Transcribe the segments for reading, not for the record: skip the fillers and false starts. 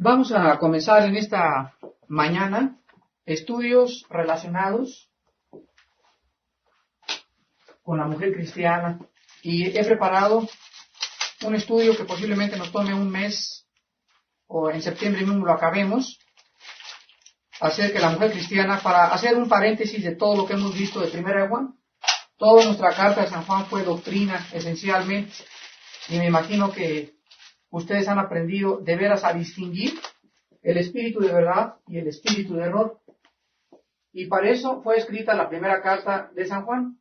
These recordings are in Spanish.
Vamos a comenzar en esta mañana estudios relacionados con la mujer cristiana, y he preparado un estudio que posiblemente nos tome un mes o en septiembre mismo lo acabemos, acerca de la mujer cristiana, para hacer un paréntesis de todo lo que hemos visto de Primera de Juan. Toda nuestra carta de San Juan fue doctrina esencialmente, y me imagino que ustedes han aprendido de veras a distinguir el espíritu de verdad y el espíritu de error. Y para eso fue escrita la primera carta de San Juan.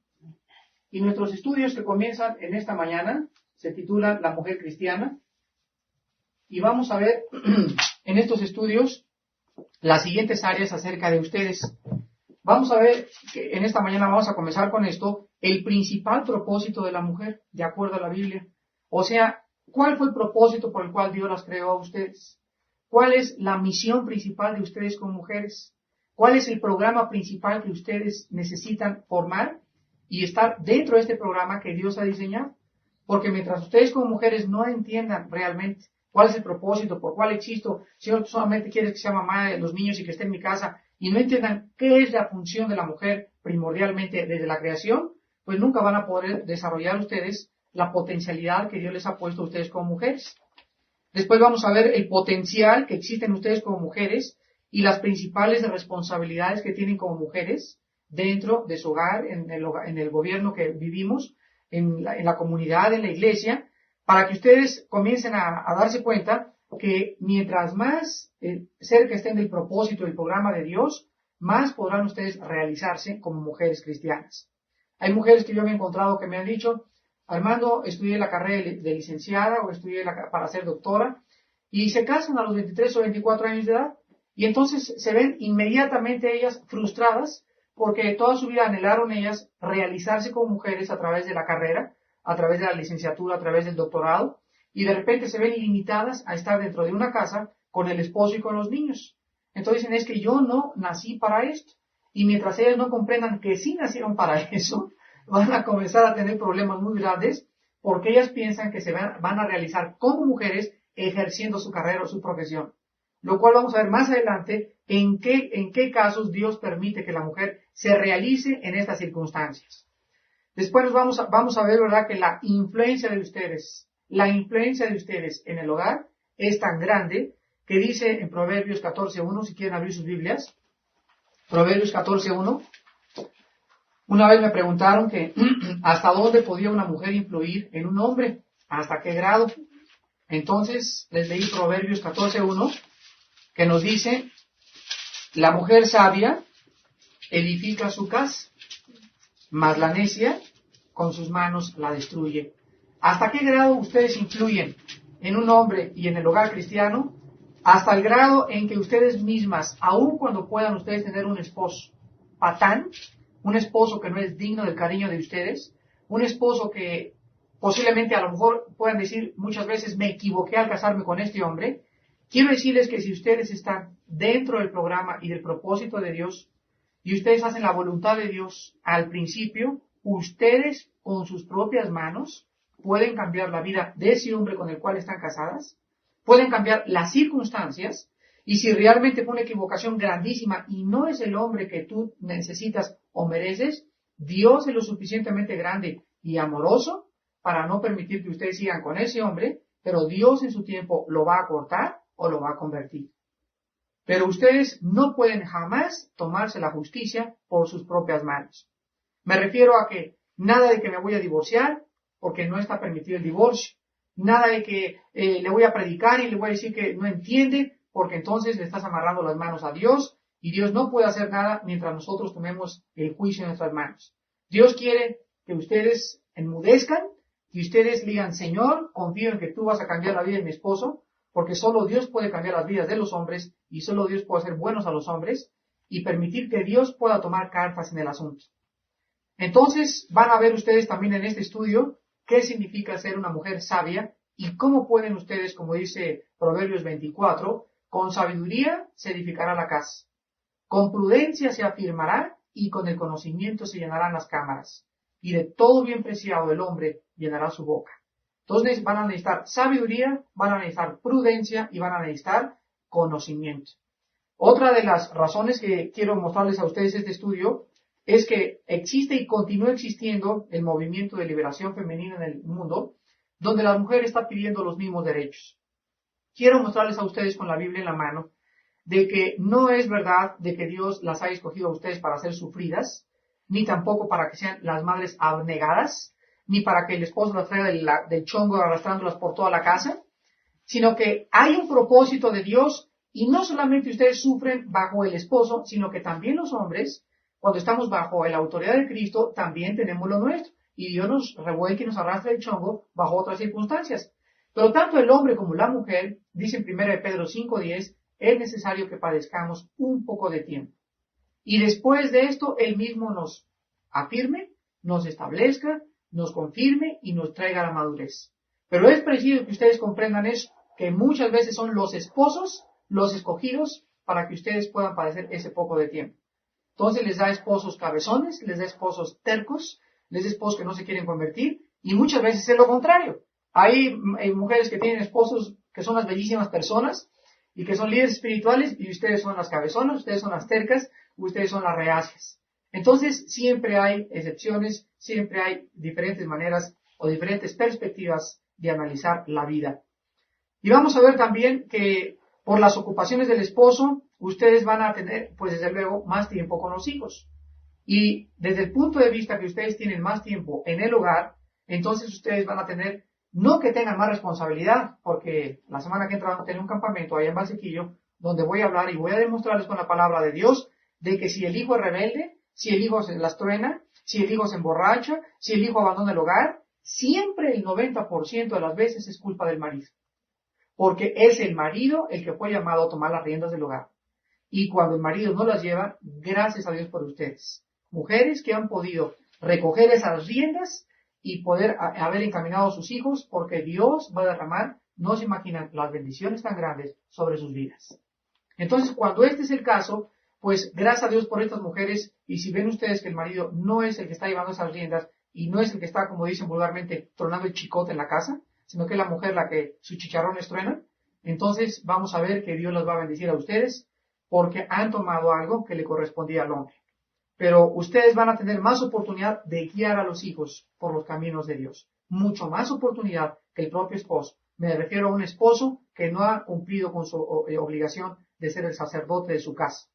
Y nuestros estudios que comienzan en esta mañana se titulan La mujer cristiana. Y vamos a ver en estos estudios las siguientes áreas acerca de ustedes. Vamos a ver que en esta mañana vamos a comenzar con esto, el principal propósito de la mujer, de acuerdo a la Biblia. O sea, ¿cuál fue el propósito por el cual Dios las creó a ustedes? ¿Cuál es la misión principal de ustedes como mujeres? ¿Cuál es el programa principal que ustedes necesitan formar y estar dentro de este programa que Dios ha diseñado? Porque mientras ustedes como mujeres no entiendan realmente cuál es el propósito, por cuál existo, si yo solamente quiero que sea mamá de los niños y que esté en mi casa, y no entiendan qué es la función de la mujer primordialmente desde la creación, pues nunca van a poder desarrollar ustedes la potencialidad que Dios les ha puesto a ustedes como mujeres. Después vamos a ver el potencial que existe en ustedes como mujeres y las principales responsabilidades que tienen como mujeres dentro de su hogar, en el gobierno que vivimos, en la comunidad, en la iglesia, para que ustedes comiencen a darse cuenta que mientras más cerca estén del propósito del programa de Dios, más podrán ustedes realizarse como mujeres cristianas. Hay mujeres que yo me he encontrado que me han dicho: Armando, estudié la carrera de licenciada o estudié para ser doctora, y se casan a los 23 o 24 años de edad, y entonces se ven inmediatamente ellas frustradas porque toda su vida anhelaron ellas realizarse como mujeres a través de la carrera, a través de la licenciatura, a través del doctorado, y de repente se ven limitadas a estar dentro de una casa con el esposo y con los niños. Entonces dicen: es que yo no nací para esto. Y mientras ellas no comprendan que sí nacieron para eso, van a comenzar a tener problemas muy grandes, porque ellas piensan que se van a realizar como mujeres ejerciendo su carrera o su profesión. Lo cual vamos a ver más adelante en qué casos Dios permite que la mujer se realice en estas circunstancias. Después vamos a ver, ¿verdad?, que la influencia de ustedes en el hogar es tan grande que dice en Proverbios 14:1, si quieren abrir sus Biblias, Proverbios 14:1. Una vez me preguntaron que hasta dónde podía una mujer influir en un hombre, hasta qué grado. Entonces les leí Proverbios 14:1, que nos dice: la mujer sabia edifica su casa, mas la necia con sus manos la destruye. ¿Hasta qué grado ustedes influyen en un hombre y en el hogar cristiano? Hasta el grado en que ustedes mismas, aun cuando puedan ustedes tener un esposo patán, un esposo que no es digno del cariño de ustedes, un esposo que posiblemente a lo mejor puedan decir muchas veces: me equivoqué al casarme con este hombre. Quiero decirles que si ustedes están dentro del programa y del propósito de Dios, y ustedes hacen la voluntad de Dios al principio, ustedes con sus propias manos pueden cambiar la vida de ese hombre con el cual están casadas, pueden cambiar las circunstancias, y si realmente fue una equivocación grandísima y no es el hombre que tú necesitas o mereces, Dios es lo suficientemente grande y amoroso para no permitir que ustedes sigan con ese hombre, pero Dios en su tiempo lo va a cortar o lo va a convertir. Pero ustedes no pueden jamás tomarse la justicia por sus propias manos. Me refiero a que nada de que me voy a divorciar, porque no está permitido el divorcio. Nada de que le voy a predicar y le voy a decir que no entiende, porque entonces le estás amarrando las manos a Dios, y Dios no puede hacer nada mientras nosotros tomemos el juicio en nuestras manos. Dios quiere que ustedes enmudezcan y ustedes digan: Señor, confío en que tú vas a cambiar la vida de mi esposo, porque solo Dios puede cambiar las vidas de los hombres y solo Dios puede hacer buenos a los hombres y permitir que Dios pueda tomar cartas en el asunto. Entonces van a ver ustedes también en este estudio qué significa ser una mujer sabia y cómo pueden ustedes, como dice Proverbios 24, con sabiduría se edificará la casa, con prudencia se afirmará y con el conocimiento se llenarán las cámaras, y de todo bien preciado el hombre llenará su boca. Entonces van a necesitar sabiduría, van a necesitar prudencia y van a necesitar conocimiento. Otra de las razones que quiero mostrarles a ustedes este estudio es que existe y continúa existiendo el movimiento de liberación femenina en el mundo, donde la mujer está pidiendo los mismos derechos. Quiero mostrarles a ustedes con la Biblia en la mano de que no es verdad de que Dios las haya escogido a ustedes para ser sufridas, ni tampoco para que sean las madres abnegadas, ni para que el esposo las traiga del chongo arrastrándolas por toda la casa, sino que hay un propósito de Dios y no solamente ustedes sufren bajo el esposo, sino que también los hombres, cuando estamos bajo la autoridad de Cristo, también tenemos lo nuestro. Y Dios nos revuelque y nos arrastra el chongo bajo otras circunstancias. Pero tanto el hombre como la mujer, dice en 1 Pedro 5:10, es necesario que padezcamos un poco de tiempo. Y después de esto, Él mismo nos afirme, nos establezca, nos confirme y nos traiga la madurez. Pero es preciso que ustedes comprendan eso, que muchas veces son los esposos los escogidos para que ustedes puedan padecer ese poco de tiempo. Entonces les da esposos cabezones, les da esposos tercos, les da esposos que no se quieren convertir, y muchas veces es lo contrario. Hay mujeres que tienen esposos que son las bellísimas personas y que son líderes espirituales, y ustedes son las cabezonas, ustedes son las tercas, ustedes son las reacias. Entonces siempre hay excepciones, siempre hay diferentes maneras o diferentes perspectivas de analizar la vida. Y vamos a ver también que por las ocupaciones del esposo, ustedes van a tener, pues desde luego, más tiempo con los hijos. Y desde el punto de vista que ustedes tienen más tiempo en el hogar, entonces ustedes van a tener, no que tengan más responsabilidad, porque la semana que entra van a tener un campamento allá en Valsequillo, donde voy a hablar y voy a demostrarles con la palabra de Dios, de que si el hijo es rebelde, si el hijo se las truena, si el hijo se emborracha, si el hijo abandona el hogar, siempre el 90% de las veces es culpa del marido. Porque es el marido el que fue llamado a tomar las riendas del hogar. Y cuando el marido no las lleva, gracias a Dios por ustedes. Mujeres que han podido recoger esas riendas y poder haber encaminado a sus hijos, porque Dios va a derramar, no se imaginan, las bendiciones tan grandes sobre sus vidas. Entonces, cuando este es el caso, pues gracias a Dios por estas mujeres, y si ven ustedes que el marido no es el que está llevando esas riendas, y no es el que está, como dicen vulgarmente, tronando el chicote en la casa, sino que es la mujer la que sus chicharrones truenan, entonces vamos a ver que Dios los va a bendecir a ustedes, porque han tomado algo que le correspondía al hombre. Pero ustedes van a tener más oportunidad de guiar a los hijos por los caminos de Dios. Mucho más oportunidad que el propio esposo. Me refiero a un esposo que no ha cumplido con su obligación de ser el sacerdote de su casa.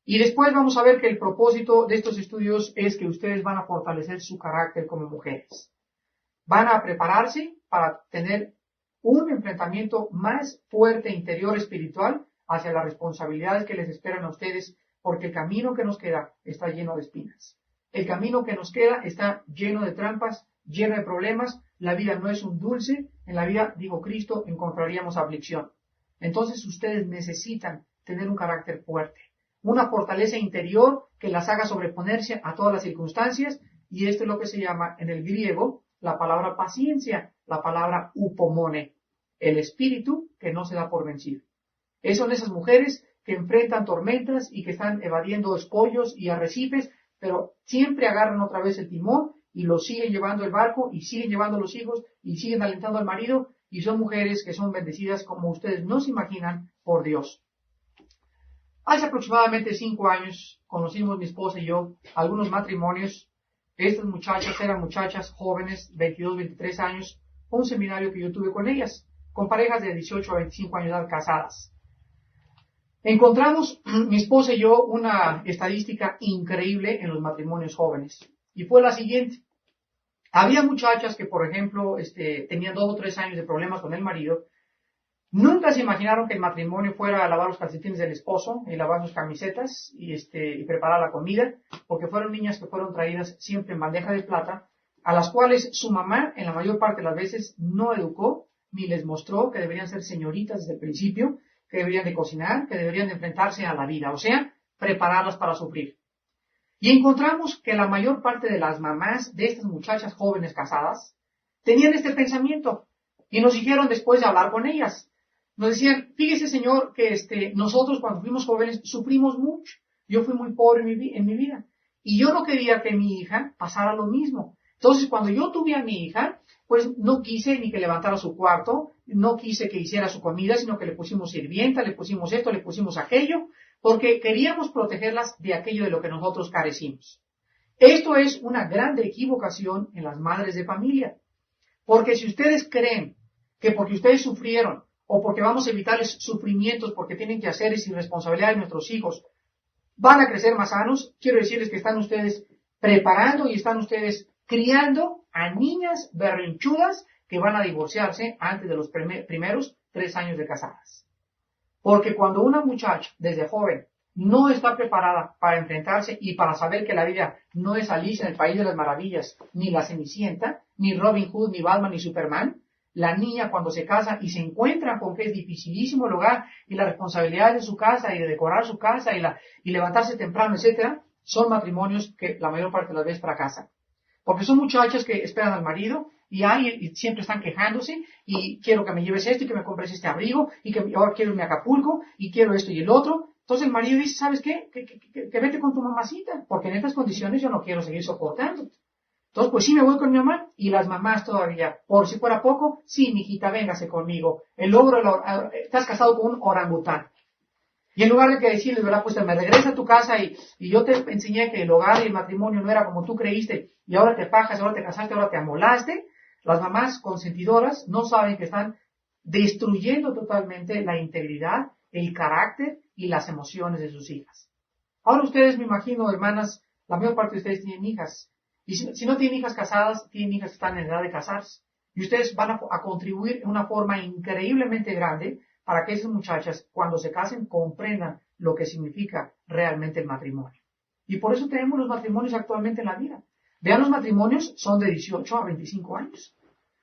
Y después vamos a ver que el propósito de estos estudios es que ustedes van a fortalecer su carácter como mujeres. Van a prepararse para tener un enfrentamiento más fuerte interior espiritual hacia las responsabilidades que les esperan a ustedes, porque el camino que nos queda está lleno de espinas. El camino que nos queda está lleno de trampas, lleno de problemas. La vida no es un dulce. En la vida, dijo Cristo, encontraríamos aflicción. Entonces ustedes necesitan tener un carácter fuerte, una fortaleza interior que las haga sobreponerse a todas las circunstancias, y esto es lo que se llama en el griego la palabra paciencia, la palabra upomone, el espíritu que no se da por vencido. Son esas mujeres que enfrentan tormentas y que están evadiendo escollos y arrecifes, pero siempre agarran otra vez el timón y lo siguen llevando el barco y siguen llevando a los hijos y siguen alentando al marido, y son mujeres que son bendecidas como ustedes no se imaginan por Dios. Hace aproximadamente 5 años conocimos mi esposa y yo algunos matrimonios. Estas muchachas eran muchachas jóvenes, 22, 23 años, un seminario que yo tuve con ellas, con parejas de 18 a 25 años de edad casadas. Encontramos, mi esposa y yo, una estadística increíble en los matrimonios jóvenes, y fue la siguiente. Había muchachas que, por ejemplo, tenían 2 o 3 años de problemas con el marido. Nunca se imaginaron que el matrimonio fuera a lavar los calcetines del esposo y lavar sus camisetas y preparar la comida, porque fueron niñas que fueron traídas siempre en bandeja de plata, a las cuales su mamá, en la mayor parte de las veces, no educó ni les mostró que deberían ser señoritas desde el principio, que deberían de cocinar, que deberían de enfrentarse a la vida, o sea, prepararlas para sufrir. Y encontramos que la mayor parte de las mamás de estas muchachas jóvenes casadas tenían este pensamiento, y nos dijeron después de hablar con ellas. Nos decían, fíjese señor, que nosotros cuando fuimos jóvenes sufrimos mucho. Yo fui muy pobre en mi vida. Y yo no quería que mi hija pasara lo mismo. Entonces, cuando yo tuve a mi hija, pues no quise ni que levantara su cuarto, no quise que hiciera su comida, sino que le pusimos sirvienta, le pusimos esto, le pusimos aquello, porque queríamos protegerlas de aquello de lo que nosotros carecimos. Esto es una grande equivocación en las madres de familia, porque si ustedes creen que porque ustedes sufrieron o porque vamos a evitarles sufrimientos porque tienen que hacer esa irresponsabilidad de nuestros hijos, van a crecer más sanos, quiero decirles que están ustedes preparando y están ustedes criando a niñas berrinchudas que van a divorciarse antes de los primeros 3 años de casadas. Porque cuando una muchacha, desde joven, no está preparada para enfrentarse y para saber que la vida no es Alicia en el País de las Maravillas, ni la Cenicienta, ni Robin Hood, ni Batman, ni Superman, la niña cuando se casa y se encuentra con que es dificilísimo el hogar y la responsabilidad de su casa y de decorar su casa y levantarse temprano, etcétera, son matrimonios que la mayor parte de las veces fracasan. Porque son muchachas que esperan al marido y siempre están quejándose y quiero que me lleves esto y que me compres este abrigo y que ahora quiero irme a Acapulco y quiero esto y el otro. Entonces el marido dice, ¿sabes qué? Que vete con tu mamacita, porque en estas condiciones yo no quiero seguir soportando. Entonces, pues sí me voy con mi mamá y las mamás todavía, por si fuera poco, sí, mijita, véngase conmigo. Estás casado con un orangután. Y en lugar de que decirles, ¿verdad? Pues me regresa a tu casa y yo te enseñé que el hogar y el matrimonio no era como tú creíste y ahora te fajas, ahora te casaste, ahora te amolaste. Las mamás consentidoras no saben que están destruyendo totalmente la integridad, el carácter y las emociones de sus hijas. Ahora ustedes, me imagino, hermanas, la mayor parte de ustedes tienen hijas. Y si no tienen hijas casadas, tienen hijas que están en edad de casarse. Y ustedes van a contribuir en una forma increíblemente grande para que esas muchachas, cuando se casen, comprendan lo que significa realmente el matrimonio. Y por eso tenemos los matrimonios actualmente en la vida. Vean, los matrimonios son de 18 a 25 años.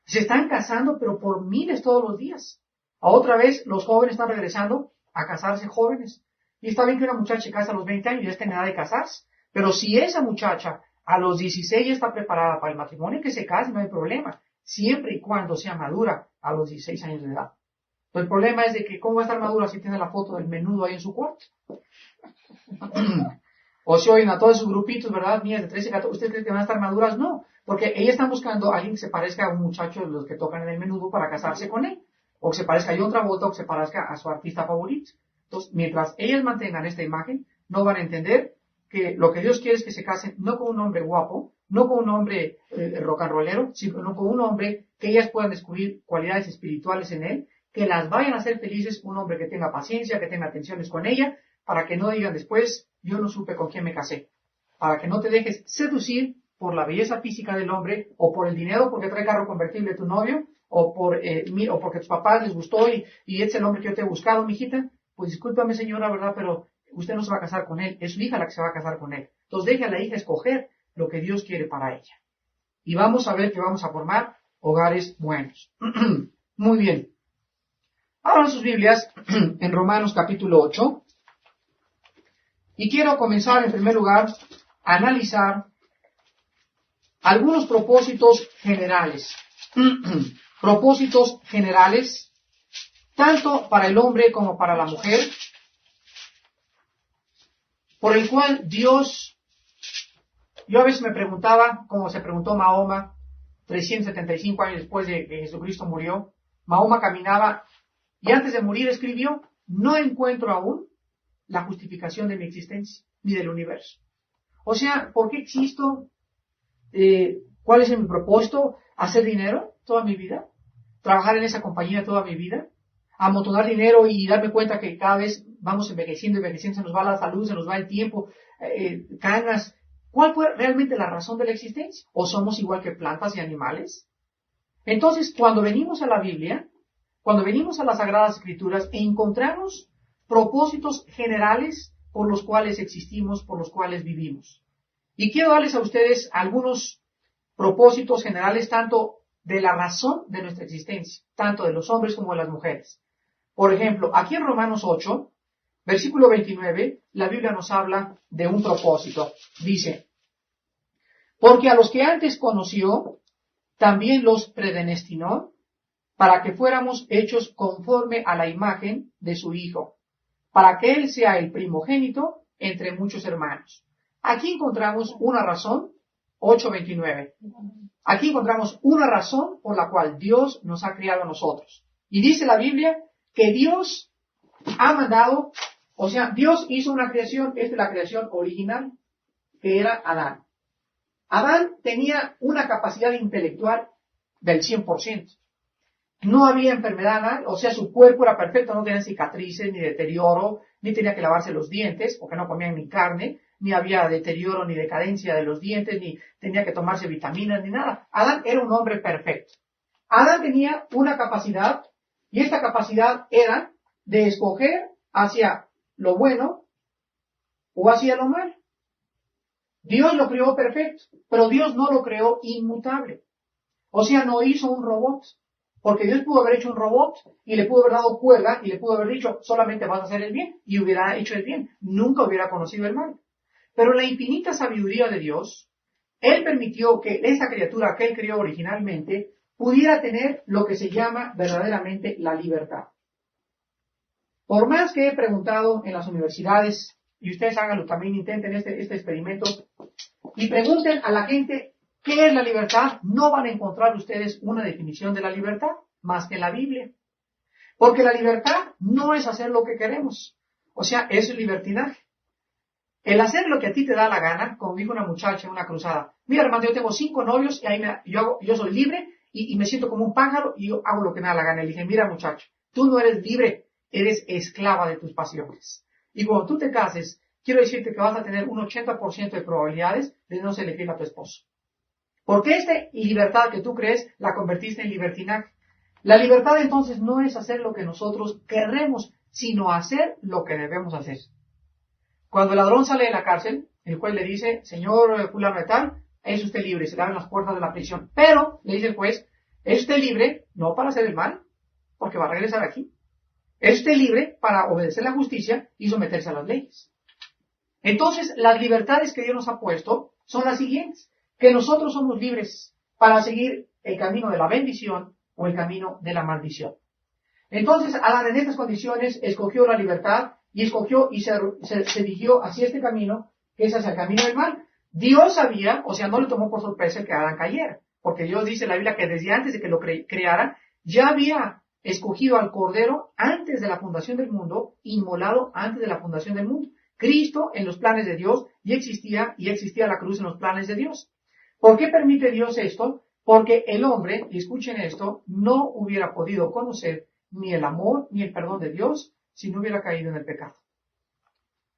Se están casando, pero por miles todos los días. A otra vez, los jóvenes están regresando a casarse jóvenes. Y está bien que una muchacha se casa a los 20 años y ya está en edad de casarse. Pero si esa muchacha a los 16 ya está preparada para el matrimonio, que se case, no hay problema. Siempre y cuando sea madura a los 16 años de edad. El problema es de que cómo va a estar madura si tiene la foto del menudo ahí en su cuarto. O si oyen a todos sus grupitos, ¿verdad? Niñas de 13, 14, ¿ustedes creen que van a estar maduras? No, porque ellas están buscando a alguien que se parezca a un muchacho de los que tocan en el menudo para casarse con él. O que se parezca a John Travolta o que se parezca a su artista favorito. Entonces, mientras ellas mantengan esta imagen, no van a entender que lo que Dios quiere es que se casen no con un hombre guapo, no con un hombre rock and rollero, sino con un hombre que ellas puedan descubrir cualidades espirituales en él, que las vayan a hacer felices, un hombre que tenga paciencia, que tenga atenciones con ella, para que no digan después, yo no supe con quién me casé. Para que no te dejes seducir por la belleza física del hombre, o por el dinero porque trae carro convertible tu novio, o porque tus papás les gustó y es el hombre que yo te he buscado, mijita. Pues discúlpame, señora, ¿verdad? Pero usted no se va a casar con él, es su hija la que se va a casar con él. Entonces deje a la hija escoger lo que Dios quiere para ella. Y vamos a ver que vamos a formar hogares buenos. Muy bien. Abran sus Biblias en Romanos capítulo 8. Y quiero comenzar en primer lugar a analizar algunos propósitos generales. Propósitos generales, tanto para el hombre como para la mujer, por el cual Dios, yo a veces me preguntaba, como se preguntó Mahoma, 375 años después de que Jesucristo murió, Mahoma caminaba y antes de morir escribió, no encuentro aún la justificación de mi existencia, ni del universo. O sea, ¿por qué existo? ¿Cuál es mi propósito? ¿Hacer dinero toda mi vida? ¿Trabajar en esa compañía toda mi vida? ¿Amontonar dinero y darme cuenta que cada vez vamos envejeciendo, se nos va la salud, se nos va el tiempo, canas? ¿Cuál fue realmente la razón de la existencia? ¿O somos igual que plantas y animales? Entonces, cuando venimos a la Biblia, cuando venimos a las Sagradas Escrituras, encontramos propósitos generales por los cuales existimos, por los cuales vivimos. Y quiero darles a ustedes algunos propósitos generales, tanto de la razón de nuestra existencia, tanto de los hombres como de las mujeres. Por ejemplo, aquí en Romanos 8, versículo 29, la Biblia nos habla de un propósito. Dice, porque a los que antes conoció, también los predestinó para que fuéramos hechos conforme a la imagen de su Hijo, para que Él sea el primogénito entre muchos hermanos. Aquí encontramos una razón, 8:29. Aquí encontramos una razón por la cual Dios nos ha criado a nosotros. Y dice la Biblia que Dios ha mandado, o sea, Dios hizo una creación, esta es la creación original, que era Adán. Adán tenía una capacidad intelectual del 100%. No había enfermedad, o sea, su cuerpo era perfecto, no tenía cicatrices, ni deterioro, ni tenía que lavarse los dientes, porque no comían ni carne, ni había deterioro ni decadencia de los dientes, ni tenía que tomarse vitaminas, ni nada. Adán era un hombre perfecto. Adán tenía una capacidad, y esta capacidad era de escoger hacia lo bueno o hacia lo malo. Dios lo creó perfecto, pero Dios no lo creó inmutable. O sea, no hizo un robot. Porque Dios pudo haber hecho un robot y le pudo haber dado cuerda y le pudo haber dicho, solamente vas a hacer el bien, y hubiera hecho el bien. Nunca hubiera conocido el mal. Pero la infinita sabiduría de Dios, Él permitió que esa criatura que Él creó originalmente pudiera tener lo que se llama verdaderamente la libertad. Por más que he preguntado en las universidades, y ustedes háganlo también, intenten este experimento, y pregunten a la gente ¿qué es la libertad? No van a encontrar ustedes una definición de la libertad más que en la Biblia. Porque la libertad no es hacer lo que queremos. O sea, es libertinaje. El hacer lo que a ti te da la gana, como dijo una muchacha en una cruzada. Mira, hermano, yo tengo 5 novios y ahí yo soy libre y me siento como un pájaro y yo hago lo que me da la gana. Y le dije, mira, muchacho, tú no eres libre, eres esclava de tus pasiones. Y cuando tú te cases, quiero decirte que vas a tener un 80% de probabilidades de no ser fiel a tu esposo. Porque esta libertad que tú crees la convertiste en libertinaje. La libertad entonces no es hacer lo que nosotros queremos, sino hacer lo que debemos hacer. Cuando el ladrón sale de la cárcel, el juez le dice, señor fulano de tal, es usted libre, se le abren las puertas de la prisión. Pero, le dice el juez, es usted libre no para hacer el mal, porque va a regresar aquí. Es usted libre para obedecer la justicia y someterse a las leyes. Entonces, las libertades que Dios nos ha puesto son las siguientes. Que nosotros somos libres para seguir el camino de la bendición o el camino de la maldición. Entonces, Adán en estas condiciones escogió la libertad y escogió y se dirigió hacia este camino, que es hacia el camino del mal. Dios sabía, o sea, no le tomó por sorpresa el que Adán cayera, porque Dios dice en la Biblia que desde antes de que lo creara, ya había escogido al Cordero antes de la fundación del mundo, inmolado antes de la fundación del mundo. Cristo en los planes de Dios y existía la cruz en los planes de Dios. ¿Por qué permite Dios esto? Porque el hombre, y escuchen esto, no hubiera podido conocer ni el amor ni el perdón de Dios si no hubiera caído en el pecado.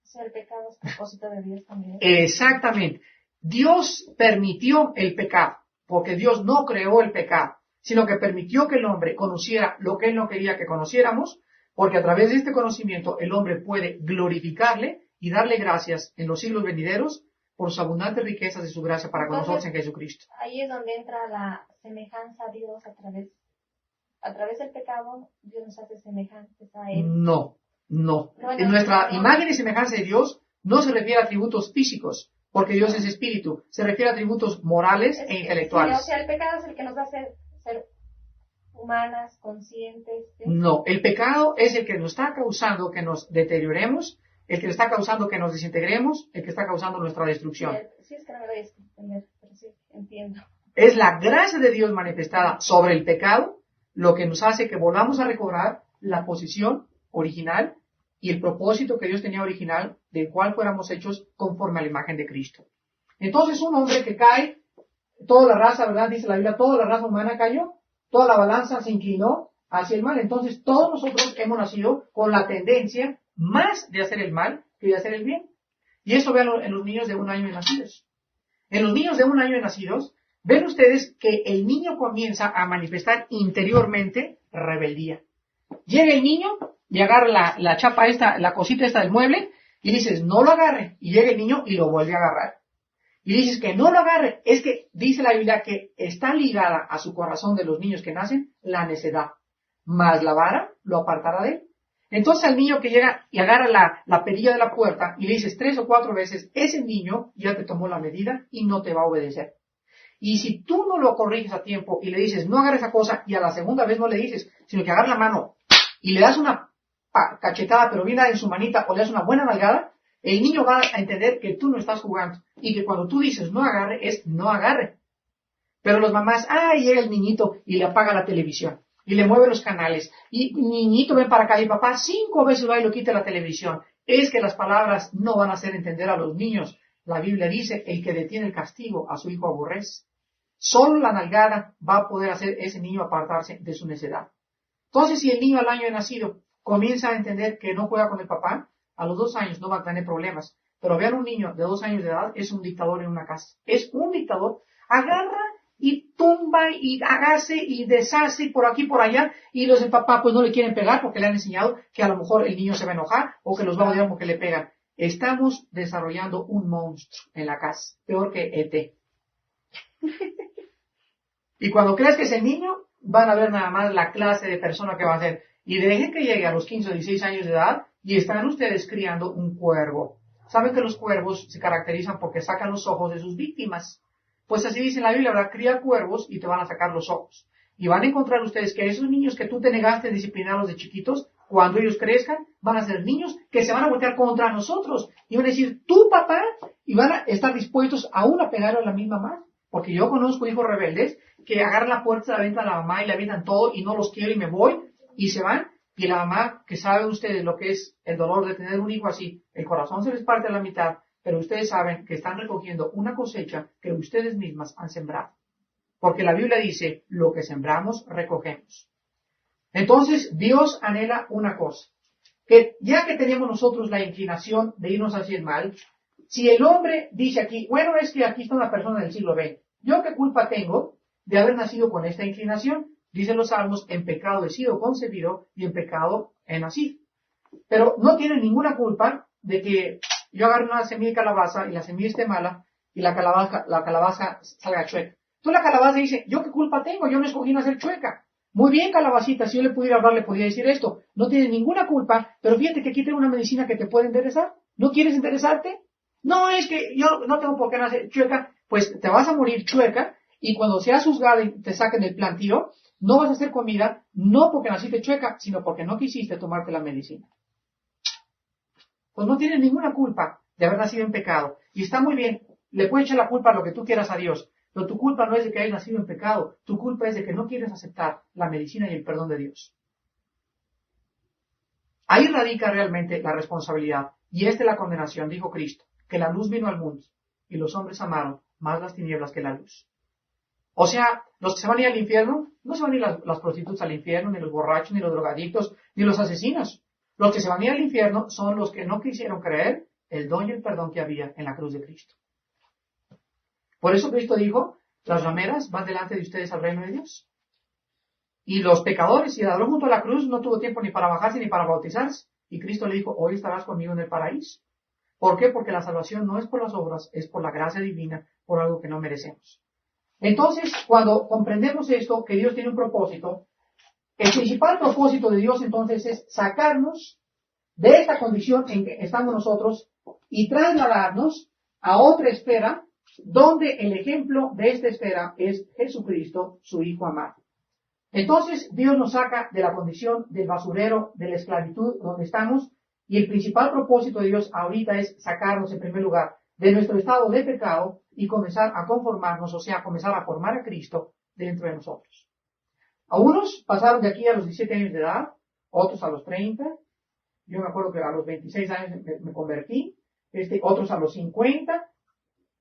O sea, el pecado es propósito de Dios también. Exactamente. Dios permitió el pecado, porque Dios no creó el pecado, sino que permitió que el hombre conociera lo que Él no quería que conociéramos, porque a través de este conocimiento el hombre puede glorificarle y darle gracias en los siglos venideros por sus abundantes riquezas de su gracia para con nosotros en Jesucristo. Ahí es donde entra la semejanza a Dios a través del pecado. Dios nos hace semejantes a Él. No. Bueno, En nuestra no. imagen y semejanza de Dios no se refiere a atributos físicos, porque Dios es espíritu. Se refiere a atributos morales e intelectuales. Sí, o sea, el pecado es el que nos hace ser humanas, conscientes. ¿Sí? No, el pecado es el que nos está causando que nos deterioremos, el que está causando que nos desintegremos, el que está causando nuestra destrucción. Sí, es que no me doy a entender, pero sí, entiendo. Es la gracia de Dios manifestada sobre el pecado lo que nos hace que volvamos a recobrar la posición original y el propósito que Dios tenía original, del cual fuéramos hechos conforme a la imagen de Cristo. Entonces, un hombre que cae, toda la raza, ¿verdad? Dice la Biblia, toda la raza humana cayó, toda la balanza se inclinó hacia el mal. Entonces, todos nosotros hemos nacido con la tendencia más de hacer el mal que de hacer el bien. Y eso vean en los niños de 1 año de nacidos. En los niños de 1 año de nacidos, ven ustedes que el niño comienza a manifestar interiormente rebeldía. Llega el niño y agarra la chapa esta, la cosita esta del mueble, y dices, no lo agarre. Y llega el niño y lo vuelve a agarrar. Y dices que no lo agarre. Es que dice la Biblia que está ligada a su corazón de los niños que nacen la necedad. Mas la vara lo apartará de él. Entonces al niño que llega y agarra la perilla de la puerta y le dices 3 o 4 veces, ese niño ya te tomó la medida y no te va a obedecer. Y si tú no lo corriges a tiempo y le dices, no agarres esa cosa, y a la segunda vez no le dices, sino que agarra la mano y le das una cachetada, pero bien en su manita, o le das una buena nalgada, el niño va a entender que tú no estás jugando. Y que cuando tú dices no agarre, es no agarre. Pero los mamás, llega el niñito y le apaga la televisión. y le mueve los canales. Y niñito, ven para acá, y papá 5 veces va y lo quita la televisión. Es que las palabras no van a hacer entender a los niños. La Biblia dice, el que detiene el castigo a su hijo aborrece. Solo la nalgada va a poder hacer ese niño apartarse de su necedad. Entonces, si el niño al año de nacido comienza a entender que no juega con el papá, a los 2 años no va a tener problemas. Pero vean, un niño de 2 años de edad es un dictador en una casa. Es un dictador. Agarra y tumba y hace y deshace por aquí y por allá, y los de papá pues no le quieren pegar porque le han enseñado que a lo mejor el niño se va a enojar o que los va a odiar porque le pegan. Estamos desarrollando un monstruo en la casa, peor que ET. Y cuando creas que es el niño, van a ver nada más la clase de persona que va a ser. Y dejen que llegue a los 15 o 16 años de edad y están ustedes criando un cuervo. Saben que los cuervos se caracterizan porque sacan los ojos de sus víctimas. Pues así dice la Biblia, habrá cría cuervos y te van a sacar los ojos. Y van a encontrar ustedes que esos niños que tú te negaste a disciplinarlos de chiquitos, cuando ellos crezcan, van a ser niños que se van a voltear contra nosotros. Y van a decir, tú papá, y van a estar dispuestos aún a pegar a la misma mamá. Porque yo conozco hijos rebeldes que agarran la puerta, la aventan a la mamá y le avientan todo y no los quiero y me voy y se van. Y la mamá, que sabe ustedes lo que es el dolor de tener un hijo así, el corazón se les parte a la mitad, pero ustedes saben que están recogiendo una cosecha que ustedes mismas han sembrado. Porque la Biblia dice, lo que sembramos, recogemos. Entonces, Dios anhela una cosa, que ya que tenemos nosotros la inclinación de irnos hacia el mal, si el hombre dice aquí, bueno, es que aquí está una persona del siglo XX, ¿yo qué culpa tengo de haber nacido con esta inclinación? Dicen los salmos, en pecado he sido concebido y en pecado he nacido. Pero no tiene ninguna culpa de que yo agarre una semilla de calabaza y la semilla esté mala y la calabaza salga chueca. Entonces la calabaza dice, ¿yo qué culpa tengo? Yo no escogí nacer chueca. Muy bien, calabacita, si yo le pudiera hablar, le podría decir esto. No tiene ninguna culpa, pero fíjate que aquí tengo una medicina que te puede interesar. ¿No quieres interesarte? No, es que yo no tengo por qué nacer chueca. Pues te vas a morir chueca y cuando seas juzgada y te saquen del plantío, no vas a hacer comida, no porque naciste chueca, sino porque no quisiste tomarte la medicina. Pues no tienes ninguna culpa de haber nacido en pecado. Y está muy bien, le puedes echar la culpa a lo que tú quieras a Dios, pero tu culpa no es de que hayas nacido en pecado, tu culpa es de que no quieres aceptar la medicina y el perdón de Dios. Ahí radica realmente la responsabilidad. Y esta es la condenación, dijo Cristo, que la luz vino al mundo, y los hombres amaron más las tinieblas que la luz. O sea, los que se van a ir al infierno, no se van a ir las prostitutas al infierno, ni los borrachos, ni los drogadictos, ni los asesinos. Los que se van a ir al infierno son los que no quisieron creer el don y el perdón que había en la cruz de Cristo. Por eso Cristo dijo, las rameras van delante de ustedes al reino de Dios. Y los pecadores, y el ladrón junto a la cruz no tuvo tiempo ni para bajarse ni para bautizarse. Y Cristo le dijo, hoy estarás conmigo en el paraíso. ¿Por qué? Porque la salvación no es por las obras, es por la gracia divina, por algo que no merecemos. Entonces, cuando comprendemos esto, que Dios tiene un propósito, el principal propósito de Dios entonces es sacarnos de esta condición en que estamos nosotros y trasladarnos a otra esfera, donde el ejemplo de esta esfera es Jesucristo, su Hijo amado. Entonces, Dios nos saca de la condición del basurero, de la esclavitud donde estamos, y el principal propósito de Dios ahorita es sacarnos en primer lugar de nuestro estado de pecado y comenzar a conformarnos, o sea, comenzar a formar a Cristo dentro de nosotros. A unos pasaron de aquí a los 17 años de edad, otros a los 30. Yo me acuerdo que a los 26 años me convertí, otros a los 50.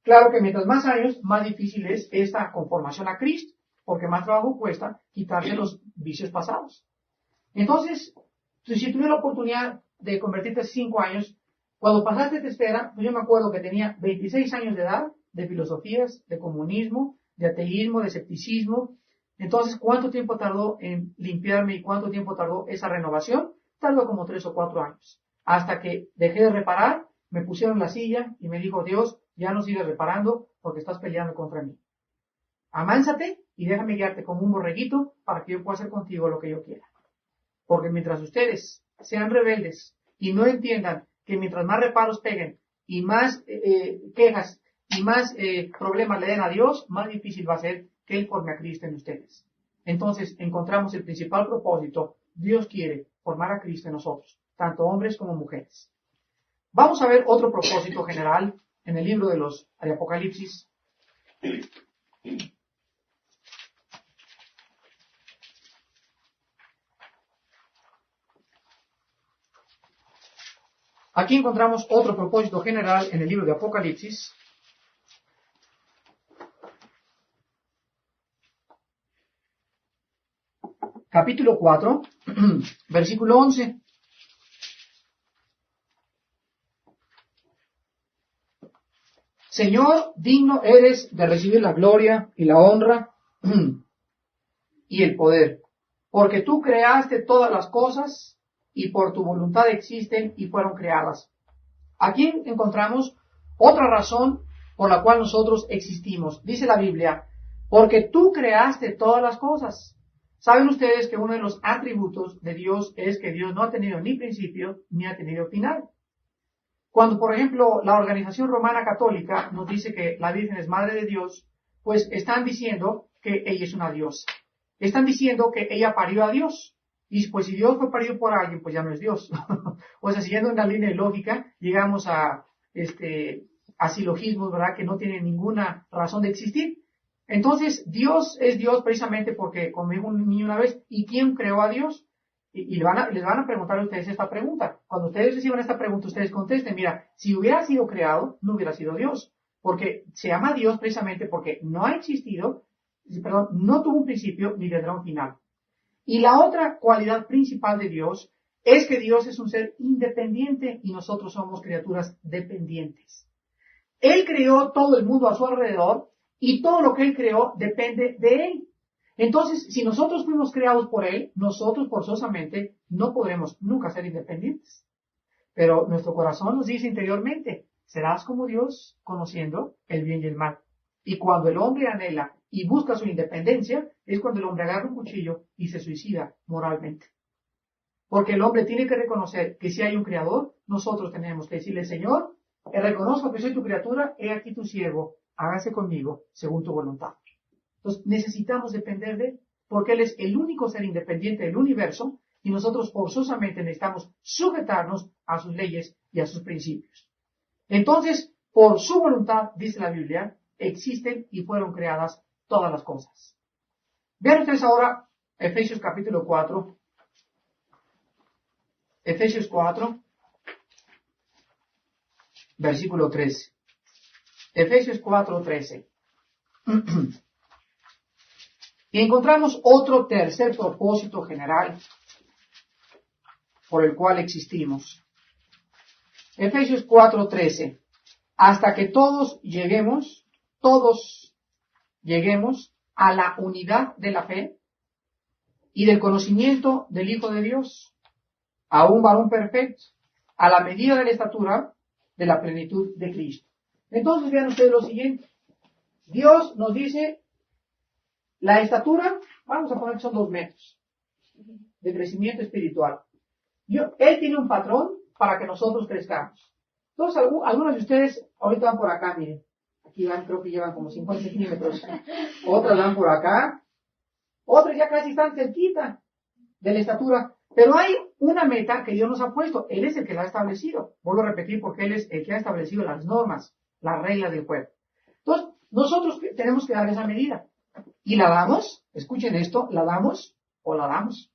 Claro que mientras más años, más difícil es esta conformación a Cristo, porque más trabajo cuesta quitarse los vicios pasados. Entonces, si tuve la oportunidad de convertirte hace 5 años, cuando pasaste esta esfera, pues yo me acuerdo que tenía 26 años de edad, de filosofías, de comunismo, de ateísmo, de escepticismo. Entonces, ¿cuánto tiempo tardó en limpiarme y cuánto tiempo tardó esa renovación? Tardó como 3 o 4 años. Hasta que dejé de reparar, me pusieron la silla y me dijo, Dios, ya no sigues reparando porque estás peleando contra mí. Amánsate y déjame guiarte como un borreguito para que yo pueda hacer contigo lo que yo quiera. Porque mientras ustedes sean rebeldes y no entiendan que mientras más reparos peguen y más quejas y más problemas le den a Dios, más difícil va a ser que Él forme a Cristo en ustedes. Entonces encontramos el principal propósito. Dios quiere formar a Cristo en nosotros, tanto hombres como mujeres. Vamos a ver otro propósito general en el libro de Apocalipsis. Aquí encontramos otro propósito general en el libro de Apocalipsis. Capítulo 4, versículo 11. Señor, digno eres de recibir la gloria y la honra y el poder, porque tú creaste todas las cosas y por tu voluntad existen y fueron creadas. Aquí encontramos otra razón por la cual nosotros existimos. Dice la Biblia, porque tú creaste todas las cosas. ¿Saben ustedes que uno de los atributos de Dios es que Dios no ha tenido ni principio ni ha tenido final? Cuando, por ejemplo, la organización romana católica nos dice que la Virgen es Madre de Dios, pues están diciendo que ella es una diosa. Están diciendo que ella parió a Dios. Y pues si Dios fue parido por alguien, pues ya no es Dios. O sea, siguiendo una línea de lógica, llegamos a silogismos, ¿verdad?, que no tienen ninguna razón de existir. Entonces, Dios es Dios precisamente porque, como dijo un niño una vez, ¿y quién creó a Dios? Y les van a preguntar a ustedes esta pregunta. Cuando ustedes reciban esta pregunta, ustedes contesten, mira, si hubiera sido creado, no hubiera sido Dios. Porque se llama Dios precisamente porque no ha existido, no tuvo un principio ni tendrá un final. Y la otra cualidad principal de Dios es que Dios es un ser independiente y nosotros somos criaturas dependientes. Él creó todo el mundo a su alrededor y todo lo que Él creó depende de Él. Entonces, si nosotros fuimos creados por Él, nosotros forzosamente no podremos nunca ser independientes. Pero nuestro corazón nos dice interiormente, serás como Dios conociendo el bien y el mal. Y cuando el hombre anhela y busca su independencia, es cuando el hombre agarra un cuchillo y se suicida moralmente. Porque el hombre tiene que reconocer que si hay un creador, nosotros tenemos que decirle, Señor, reconozco que soy tu criatura, he aquí tu siervo, hágase conmigo según tu voluntad. Entonces necesitamos depender de Él, porque Él es el único ser independiente del universo y nosotros forzosamente necesitamos sujetarnos a sus leyes y a sus principios. Entonces, por su voluntad, dice la Biblia, existen y fueron creadas todas las cosas. Vean ustedes ahora Efesios capítulo 4. Efesios 4, versículo 13. Efesios 4, 13. Y encontramos otro tercer propósito general por el cual existimos. Efesios 4, 13. Hasta que todos lleguemos a la unidad de la fe y del conocimiento del Hijo de Dios, a un varón perfecto, a la medida de la estatura de la plenitud de Cristo. Entonces vean ustedes lo siguiente. Dios nos dice, la estatura, vamos a poner que son 2 metros de crecimiento espiritual. Él tiene un patrón para que nosotros crezcamos. Entonces, algunos de ustedes ahorita van por acá, miren. Aquí van, creo que llevan como 50 centímetros. Otras van por acá. Otras ya casi están cerquita de la estatura. Pero hay una meta que Dios nos ha puesto. Él es el que la ha establecido. Vuelvo a repetir porque Él es el que ha establecido las normas, las reglas del juego. Entonces, nosotros tenemos que dar esa medida. Y la damos, escuchen esto, la damos o la damos.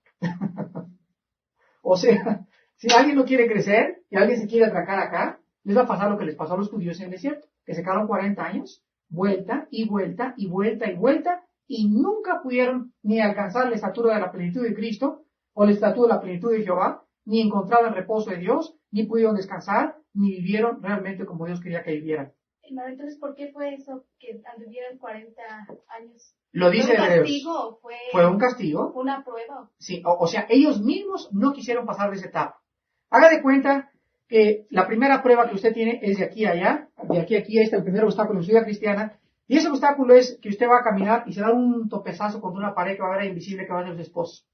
O sea, si alguien no quiere crecer y alguien se quiere atracar acá, les va a pasar lo que les pasó a los judíos en el desierto, que se quedaron 40 años, vuelta y vuelta y vuelta y vuelta, y nunca pudieron ni alcanzar la estatura de la plenitud de Cristo, o la estatura de la plenitud de Jehová, ni encontrar el reposo de Dios, ni pudieron descansar, ni vivieron realmente como Dios quería que vivieran. Entonces, ¿por qué fue eso que anduvieron 40 años? Lo dice ¿Fue un Hebreos. castigo o ¿Fue un castigo? una prueba? Sí, o sea, ellos mismos no quisieron pasar de esa etapa. Haga de cuenta que la primera prueba que usted tiene es de aquí a allá, de aquí a aquí, este es el primer obstáculo en su vida cristiana, y ese obstáculo es que usted va a caminar y se da un topezazo contra una pared que va a ver invisible que va a ser su esposo.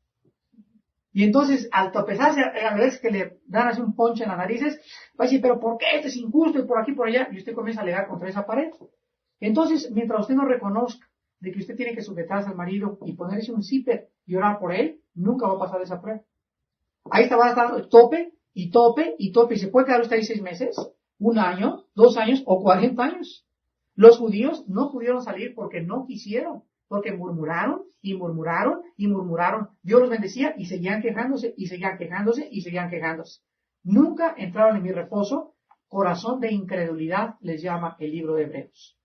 Y entonces, al topezarse, a veces que le dan así un ponche en las narices, va a decir, pero ¿por qué esto es injusto? Y por aquí, por allá, y usted comienza a alegar contra esa pared. Entonces, mientras usted no reconozca de que usted tiene que sujetarse al marido y ponerse un zipper y orar por él, nunca va a pasar esa prueba. Ahí está, va a estar tope y tope y tope, y se puede quedar usted ahí 6 meses, 1 año, 2 años o 40 años. Los judíos no pudieron salir porque no quisieron, porque murmuraron y murmuraron y murmuraron. Dios los bendecía y seguían quejándose y seguían quejándose y seguían quejándose. Nunca entraron en mi reposo. Corazón de incredulidad les llama el libro de Hebreos.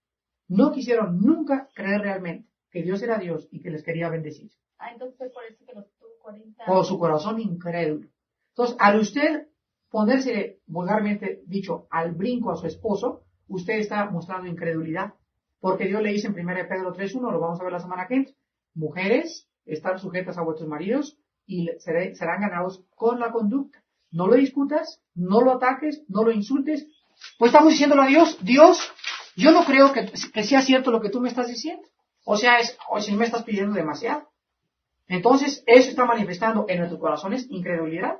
No quisieron nunca creer realmente que Dios era Dios y que les quería bendecir. Entonces fue por eso que los tuvo 40 Por su corazón incrédulo. Entonces, al usted ponerse, vulgarmente dicho, al brinco a su esposo, usted está mostrando incredulidad. Porque Dios le dice en 1 Pedro 3:1, lo vamos a ver la semana que entra, mujeres, están sujetas a vuestros maridos y serán ganados con la conducta. No lo discutas, no lo ataques, no lo insultes. Pues estamos diciéndole a Dios, Dios, yo no creo que sea cierto lo que tú me estás diciendo. O sea, si me estás pidiendo demasiado. Entonces, eso está manifestando en nuestros corazones incredulidad.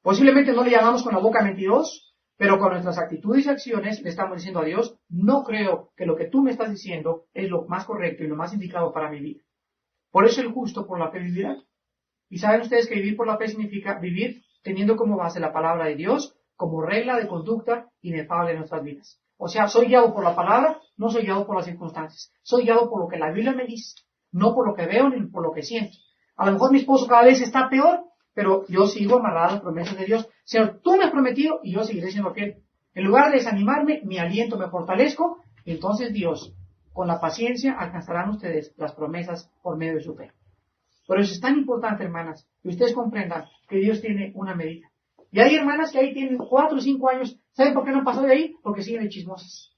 Posiblemente no le llamamos con la boca mentirosos, pero con nuestras actitudes y acciones le estamos diciendo a Dios, no creo que lo que tú me estás diciendo es lo más correcto y lo más indicado para mi vida. Por eso el justo por la fe vivirá. Y saben ustedes que vivir por la fe significa vivir teniendo como base la palabra de Dios como regla de conducta inefable en nuestras vidas. O sea, soy guiado por la palabra, no soy guiado por las circunstancias. Soy guiado por lo que la Biblia me dice, no por lo que veo ni por lo que siento. A lo mejor mi esposo cada vez está peor, pero yo sigo amarrado a las promesas de Dios. Señor, tú me has prometido y yo seguiré siendo fiel. En lugar de desanimarme, me aliento, me fortalezco. Y entonces Dios, con la paciencia, alcanzarán ustedes las promesas por medio de su fe. Por eso es tan importante, hermanas, que ustedes comprendan que Dios tiene una medida. Y hay hermanas que ahí tienen 4 o 5 años. ¿Saben por qué no han pasado de ahí? Porque siguen de chismosas.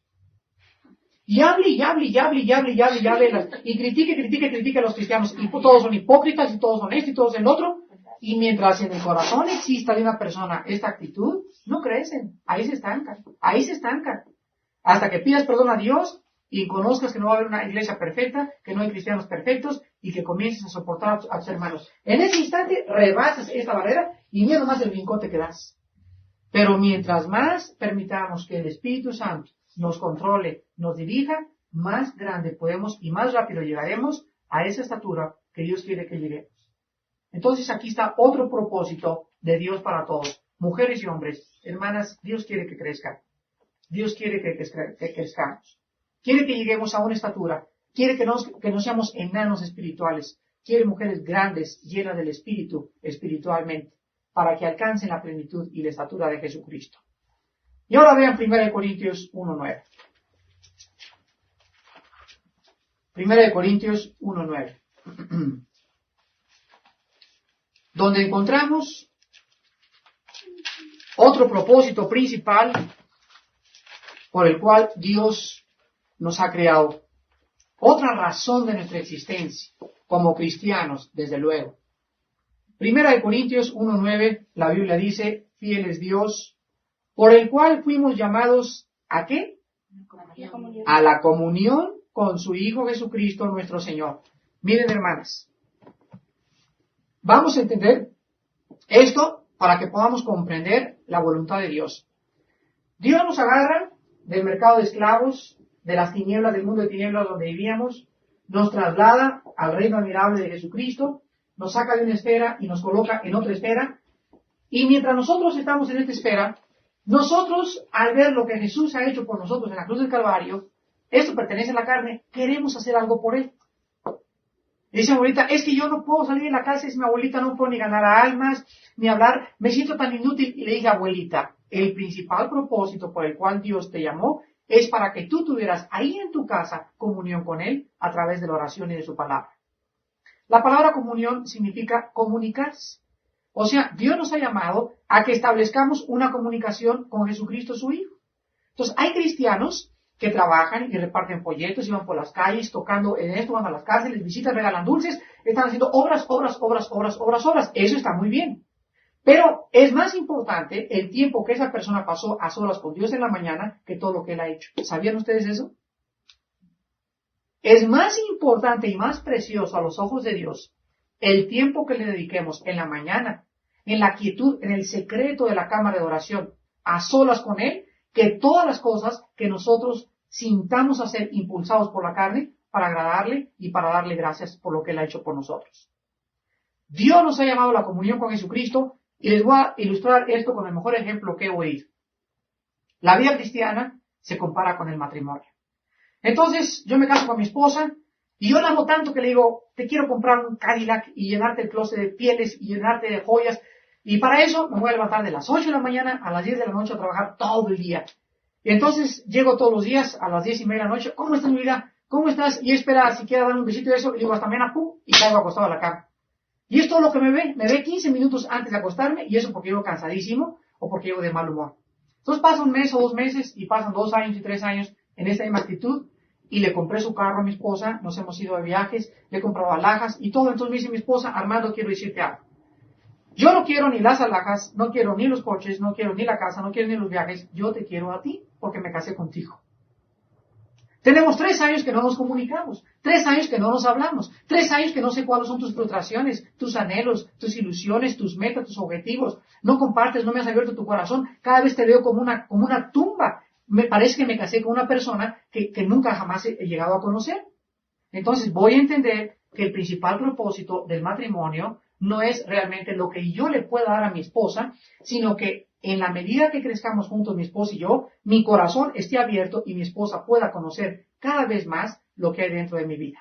Y hable, y hable, y hable, y hable, y hable, y hable. Y critique a los cristianos. Y todos son hipócritas, y todos son esto, y todos el otro. Y mientras en el corazón exista de una persona esta actitud, no crecen. Ahí se estancan. Ahí se estancan. Hasta que pidas perdón a Dios y conozcas que no va a haber una iglesia perfecta, que no hay cristianos perfectos y que comiences a soportar a tus hermanos. En ese instante rebasas esta barrera y mira nomás el brincote que das. Pero mientras más permitamos que el Espíritu Santo nos controle, nos dirija, más grande podemos y más rápido llegaremos a esa estatura que Dios quiere que lleguemos. Entonces aquí está otro propósito de Dios para todos, mujeres y hombres. Hermanas, Dios quiere que crezcan. Dios quiere que crezcamos. Quiere que lleguemos a una estatura. Quiere que no seamos enanos espirituales. Quiere mujeres grandes, llenas del Espíritu espiritualmente, para que alcancen la plenitud y la estatura de Jesucristo. Y ahora vean 1 Corintios 1:9. 1 Corintios 1:9. Donde encontramos otro propósito principal por el cual Dios nos ha creado. Otra razón de nuestra existencia, como cristianos, desde luego. 1 Corintios 1:9, la Biblia dice, fiel es Dios, por el cual fuimos llamados, ¿a qué? A la comunión con su Hijo Jesucristo nuestro Señor. Miren, hermanas, vamos a entender esto para que podamos comprender la voluntad de Dios. Dios nos agarra del mercado de esclavos, de las tinieblas, del mundo de tinieblas donde vivíamos, nos traslada al reino admirable de Jesucristo, nos saca de una esfera y nos coloca en otra esfera, y mientras nosotros estamos en esta esfera, nosotros, al ver lo que Jesús ha hecho por nosotros en la cruz del Calvario, esto pertenece a la carne, queremos hacer algo por él. Dice mi abuelita, es que yo no puedo salir de la casa, es mi abuelita, no puedo ni ganar a almas, ni hablar, me siento tan inútil. Y le dije, abuelita, el principal propósito por el cual Dios te llamó es para que tú tuvieras ahí en tu casa comunión con Él a través de la oración y de su palabra. La palabra comunión significa comunicarse. O sea, Dios nos ha llamado a que establezcamos una comunicación con Jesucristo su Hijo. Entonces, hay cristianos que trabajan y reparten folletos y van por las calles tocando en esto, van a las cárceles, visitan, regalan dulces, están haciendo obras. Eso está muy bien. Pero es más importante el tiempo que esa persona pasó a solas con Dios en la mañana que todo lo que él ha hecho. ¿Sabían ustedes eso? Es más importante y más precioso a los ojos de Dios el tiempo que le dediquemos en la mañana, en la quietud, en el secreto de la cámara de oración, a solas con Él, que todas las cosas que nosotros sintamos hacer impulsados por la carne para agradarle y para darle gracias por lo que Él ha hecho por nosotros. Dios nos ha llamado a la comunión con Jesucristo y les voy a ilustrar esto con el mejor ejemplo que he oído. La vida cristiana se compara con el matrimonio. Entonces, yo me caso con mi esposa y yo la amo tanto que le digo, te quiero comprar un Cadillac y llenarte el closet de pieles y llenarte de joyas. Y para eso me voy a levantar de las 8 de la mañana a las 10 de la noche a trabajar todo el día. Y entonces llego todos los días a las 10:30 de la noche. ¿Cómo estás, mi vida? ¿Cómo estás? Y espera siquiera dar un besito de eso. Y digo, hasta mañana, pum, y caigo acostado a la cama. Y es todo lo que me ve. Me ve 15 minutos antes de acostarme, y eso porque llego cansadísimo o porque llego de mal humor. Entonces pasa un mes o 2 meses, y pasan 2 años y 3 años en esta misma actitud, y le compré su carro a mi esposa, nos hemos ido de viajes, le he comprado alhajas y todo. Entonces me dice mi esposa, Armando, quiero decirte algo. Yo no quiero ni las alhajas, no quiero ni los coches, no quiero ni la casa, no quiero ni los viajes. Yo te quiero a ti porque me casé contigo. Tenemos 3 años que no nos comunicamos, 3 años que no nos hablamos, 3 años que no sé cuáles son tus frustraciones, tus anhelos, tus ilusiones, tus metas, tus objetivos. No compartes, no me has abierto tu corazón. Cada vez te veo como una tumba. Me parece que me casé con una persona que nunca jamás he llegado a conocer. Entonces voy a entender que el principal propósito del matrimonio no es realmente lo que yo le pueda dar a mi esposa, sino que en la medida que crezcamos juntos, mi esposa y yo, mi corazón esté abierto y mi esposa pueda conocer cada vez más lo que hay dentro de mi vida.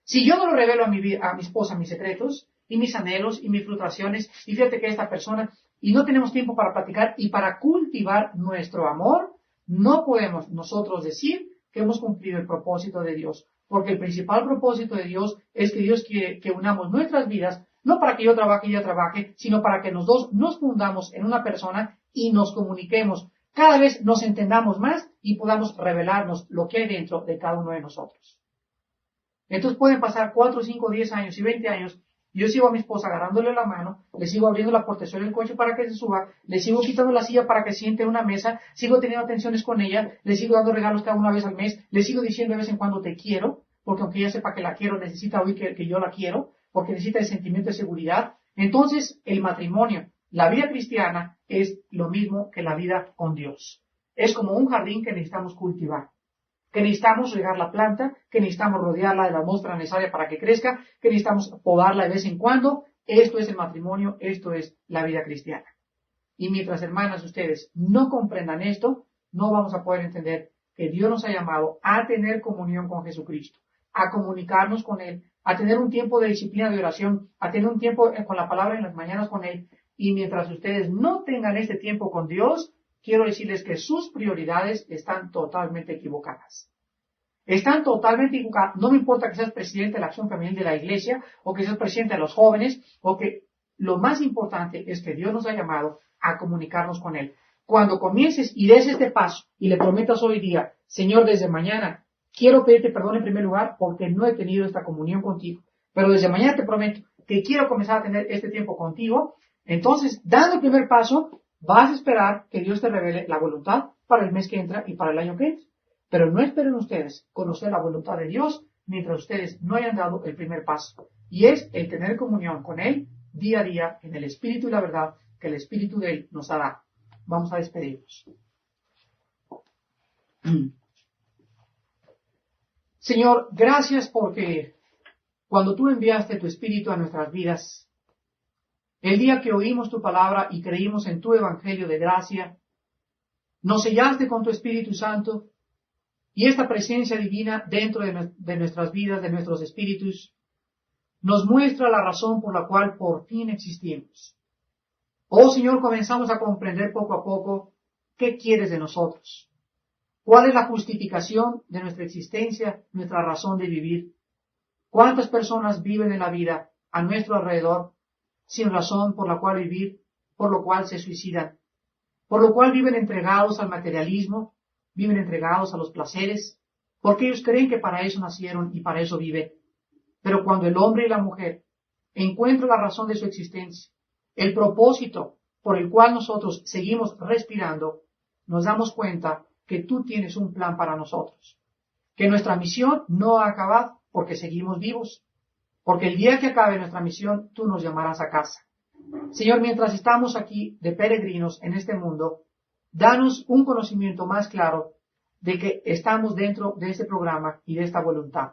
Si yo no lo revelo a mi esposa mis secretos y mis anhelos y mis frustraciones, y fíjate que esta persona, y no tenemos tiempo para platicar y para cultivar nuestro amor, no podemos nosotros decir que hemos cumplido el propósito de Dios. Porque el principal propósito de Dios es que Dios quiere que unamos nuestras vidas, no para que yo trabaje y ella trabaje, sino para que los dos nos fundamos en una persona y nos comuniquemos. Cada vez nos entendamos más y podamos revelarnos lo que hay dentro de cada uno de nosotros. Entonces pueden pasar 4, 5, 10 años y 20 años. Yo sigo a mi esposa agarrándole la mano, le sigo abriendo la portezuela del coche para que se suba, le sigo quitando la silla para que siente en una mesa, sigo teniendo atenciones con ella, le sigo dando regalos cada una vez al mes, le sigo diciendo de vez en cuando te quiero, porque aunque ella sepa que la quiero, necesita oír que yo la quiero, porque necesita el sentimiento de seguridad. Entonces, el matrimonio, la vida cristiana, es lo mismo que la vida con Dios. Es como un jardín que necesitamos cultivar, que necesitamos regar la planta, que necesitamos rodearla de la atmósfera necesaria para que crezca, que necesitamos podarla de vez en cuando. Esto es el matrimonio, esto es la vida cristiana. Y mientras, hermanas, ustedes no comprendan esto, no vamos a poder entender que Dios nos ha llamado a tener comunión con Jesucristo, a comunicarnos con Él, a tener un tiempo de disciplina de oración, a tener un tiempo con la palabra en las mañanas con Él. Y mientras ustedes no tengan este tiempo con Dios, quiero decirles que sus prioridades están totalmente equivocadas. Están totalmente equivocadas. No me importa que seas presidente de la acción femenil de la iglesia, o que seas presidente de los jóvenes, o que lo más importante es que Dios nos ha llamado a comunicarnos con Él. Cuando comiences y des este paso y le prometas hoy día, Señor, desde mañana, quiero pedirte perdón en primer lugar porque no he tenido esta comunión contigo, pero desde mañana te prometo que quiero comenzar a tener este tiempo contigo. Entonces, dando el primer paso, vas a esperar que Dios te revele la voluntad para el mes que entra y para el año que entra. Pero no esperen ustedes conocer la voluntad de Dios mientras ustedes no hayan dado el primer paso. Y es el tener comunión con Él día a día en el Espíritu y la verdad que el Espíritu de Él nos ha dado. Vamos a despedirnos. Señor, gracias porque cuando tú enviaste tu Espíritu a nuestras vidas, el día que oímos tu palabra y creímos en tu Evangelio de gracia, nos sellaste con tu Espíritu Santo y esta presencia divina dentro de nuestras vidas, de nuestros espíritus, nos muestra la razón por la cual por fin existimos. Oh Señor, comenzamos a comprender poco a poco qué quieres de nosotros. ¿Cuál es la justificación de nuestra existencia, nuestra razón de vivir? ¿Cuántas personas viven en la vida a nuestro alrededor sin razón por la cual vivir, por lo cual se suicidan, por lo cual viven entregados al materialismo, viven entregados a los placeres, porque ellos creen que para eso nacieron y para eso viven? Pero cuando el hombre y la mujer encuentran la razón de su existencia, el propósito por el cual nosotros seguimos respirando, nos damos cuenta que tú tienes un plan para nosotros, que nuestra misión no ha acabado porque seguimos vivos, porque el día que acabe nuestra misión, tú nos llamarás a casa. Señor, mientras estamos aquí de peregrinos en este mundo, danos un conocimiento más claro de que estamos dentro de este programa y de esta voluntad,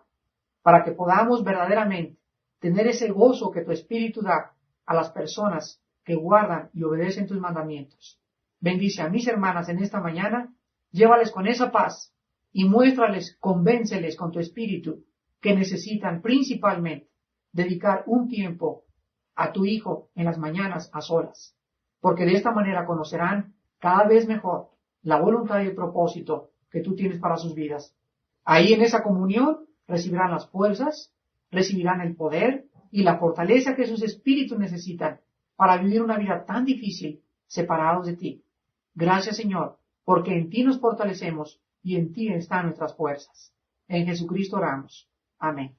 para que podamos verdaderamente tener ese gozo que tu Espíritu da a las personas que guardan y obedecen tus mandamientos. Bendice a mis hermanas en esta mañana, llévales con esa paz y muéstrales, convénceles con tu Espíritu que necesitan principalmente dedicar un tiempo a tu Hijo en las mañanas a solas, porque de esta manera conocerán cada vez mejor la voluntad y el propósito que tú tienes para sus vidas. Ahí en esa comunión recibirán las fuerzas, recibirán el poder y la fortaleza que sus espíritus necesitan para vivir una vida tan difícil separados de ti. Gracias, Señor, porque en ti nos fortalecemos y en ti están nuestras fuerzas. En Jesucristo oramos. Amén.